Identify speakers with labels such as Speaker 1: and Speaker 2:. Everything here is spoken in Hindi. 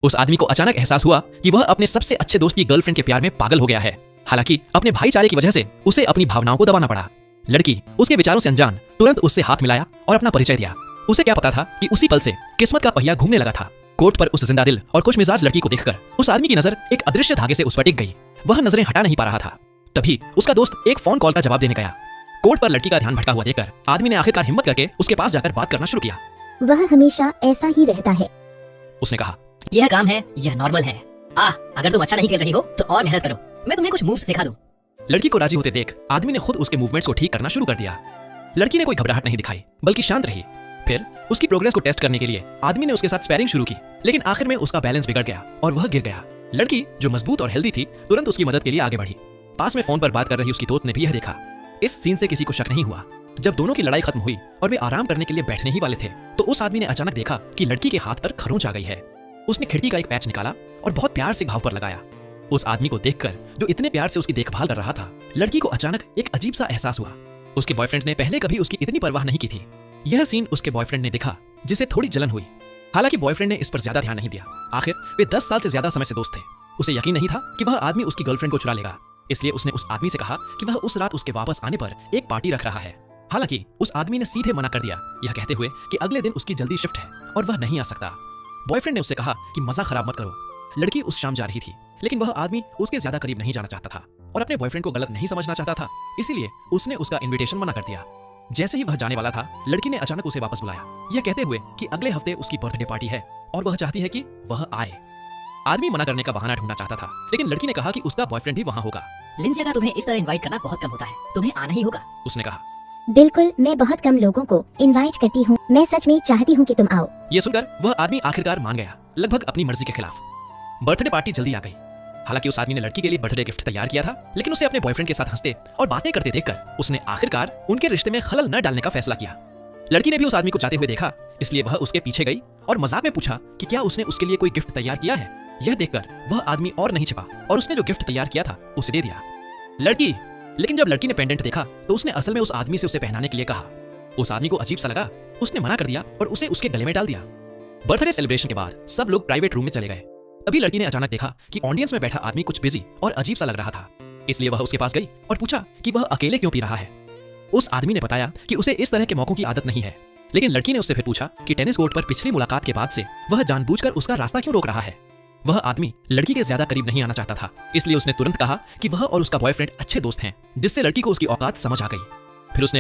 Speaker 1: उस आदमी को अचानक एहसास हुआ कि वह अपने सबसे अच्छे दोस्त की गर्लफ्रेंड के प्यार में पागल हो गया है। हालांकि अपने भाईचारे की वजह से उसे अपनी भावनाओं को दबाना पड़ा। लड़की उसके विचारों से अनजान तुरंत उससे हाथ मिलाया और अपना परिचय दिया। उसे क्या पता था कि उसी पल से किस्मत का पहिया घूमने लगा था। कोर्ट पर उस जिंदा दिल और खुशमिजाज लड़की को देखकर उस आदमी की नजर एक अदृश्य धागे से उस पर टिक गई। वह नजरें हटा नहीं पा रहा था। तभी उसका दोस्त एक फोन कॉल का जवाब देने गया। कोर्ट पर लड़की का ध्यान भटका हुआ देखकर आदमी ने आखिरकार हिम्मत करके उसके पास जाकर बात करना शुरू किया।
Speaker 2: वह हमेशा ऐसा ही रहता है।
Speaker 1: उसने कहा,
Speaker 3: यह काम है, यह नॉर्मल है। अगर तुम अच्छा नहीं खेल रही हो तो और मेहनत करो, मैं तुम्हें कुछ मूव्स सिखा दूं।
Speaker 1: लड़की को राजी होते देख आदमी ने खुद उसके मूवमेंट्स को ठीक करना शुरू कर दिया। लड़की ने कोई घबराहट नहीं दिखाई बल्कि शांत रही। फिर उसकी प्रोग्रेस को टेस्ट करने के लिए आदमी ने उसके साथ स्पैरिंग शुरू की, लेकिन आखिर में उसका बैलेंस बिगड़ गया और वह गिर गया। लड़की जो मजबूत और हेल्दी थी तुरंत उसकी मदद के लिए आगे बढ़ी। पास में फोन पर बात कर रही उसकी दोस्त ने भी यह देखा। इस सीन से किसी को शक नहीं हुआ। जब दोनों की लड़ाई खत्म हुई और वे आराम करने के लिए बैठने ही वाले थे तो उस आदमी ने अचानक देखा कि लड़की के हाथ पर खरोंच आ गई है। उसने खिड़की का एक पैच निकाला और बहुत प्यार से घाव पर लगाया। उस आदमी को देखकर जो इतने प्यार से उसकी देखभाल कर रहा था, लड़की को अचानक एक अजीब सा एहसास हुआ। उसके बॉयफ्रेंड ने पहले कभी उसकी इतनी परवाह नहीं की थी। यह सीन उसके बॉयफ्रेंड ने देखा जिसे थोड़ी जलन हुई। हालांकि बॉयफ्रेंड ने इस पर ज्यादा ध्यान नहीं दिया। आखिर वे 10 साल से ज्यादा समय से दोस्त थे। उसे यकीन नहीं था कि वह आदमी उसकी गर्लफ्रेंड को चुरा लेगा, इसलिए उसने उस आदमी से कहा कि वह उस रात उसके वापस आने पर एक पार्टी रख रहा है। हालांकि उस आदमी ने सीधे मना कर दिया, यह कहते हुए कि अगले दिन उसकी जल्दी शिफ्ट है और वह नहीं आ सकता। बॉयफ्रेंड ने उससे कहा कि मजा खराब मत करो। लड़की उस शाम जा रही थी, लेकिन वह आदमी उसके ज्यादा करीब नहीं जाना चाहता था और अपने बॉयफ्रेंड को गलत नहीं समझना चाहता था, इसीलिए उसने उसका इन्विटेशन मना कर दिया। जैसे ही वह जाने वाला था, लड़की ने अचानक उसे वापस बुलाया, यह कहते हुए कि अगले हफ्ते उसकी बर्थडे पार्टी है और वह चाहती है कि वह आए। आदमी मना करने का बहाना ढूंढना चाहता था, लेकिन लड़की ने कहा कि उसका बॉयफ्रेंड भी वहाँ होगा।
Speaker 3: लिंजिया का तुम्हें इस तरह इनवाइट करना बहुत कम होता है, तुम्हें आना ही होगा।
Speaker 1: उसने कहा,
Speaker 2: बिल्कुल, मैं बहुत कम लोगों को इनवाइट करती हूँ। मैं सच में चाहती हूँ कि तुम आओ।
Speaker 1: ये सुनकर वह आदमी आखिरकार मान गया, लगभग अपनी मर्जी के खिलाफ। बर्थडे पार्टी जल्दी आ गई। हालांकि उस आदमी ने लड़की के लिए बर्थडे गिफ्ट तैयार किया था, लेकिन उसे अपने बॉयफ्रेंड के साथ हंसते और बातें करते देखकर उसने आखिरकार उनके रिश्ते में खलल न डालने का फैसला किया। लड़की ने भी उस आदमी को जाते हुए देखा, इसलिए वह उसके पीछे गई और मजाक में पूछा कि क्या उसने उसके लिए कोई गिफ्ट तैयार किया है। यह देखकर वह आदमी और नहीं छिपा और उसने जो गिफ्ट तैयार किया था उसे दे दिया। लेकिन जब लड़की ने पेंडेंट देखा तो उसने असल में उस आदमी से उसे पहनाने के लिए कहा। उस आदमी को अजीब सा लगा, उसने मना कर दिया और उसे उसके गले में डाल दिया। बर्थडे सेलिब्रेशन के बाद सब लोग प्राइवेट रूम में चले गए। अभी लड़की ने अचानक देखा कि ऑडियंस में बैठा आदमी कुछ बिजी और अजीब सा लग रहा था, इसलिए वह उसके पास गई और पूछा कि वह अकेले क्यों पी रहा है। उस आदमी ने बताया कि उसे इस तरह के मौकों की आदत नहीं है, लेकिन लड़की ने उससे फिर पूछा कि टेनिस कोर्ट पर पिछली मुलाकात के बाद से वह जानबूझकर उसका रास्ता क्यों रोक रहा है। वह आदमी लड़की के ज्यादा करीब नहीं आना चाहता था, इसलिए उसने तुरंत कहा कि वह और उसका बॉयफ्रेंड अच्छे दोस्त हैं, जिससे लड़की को उसकी औकात समझ आ गई। फिर उसने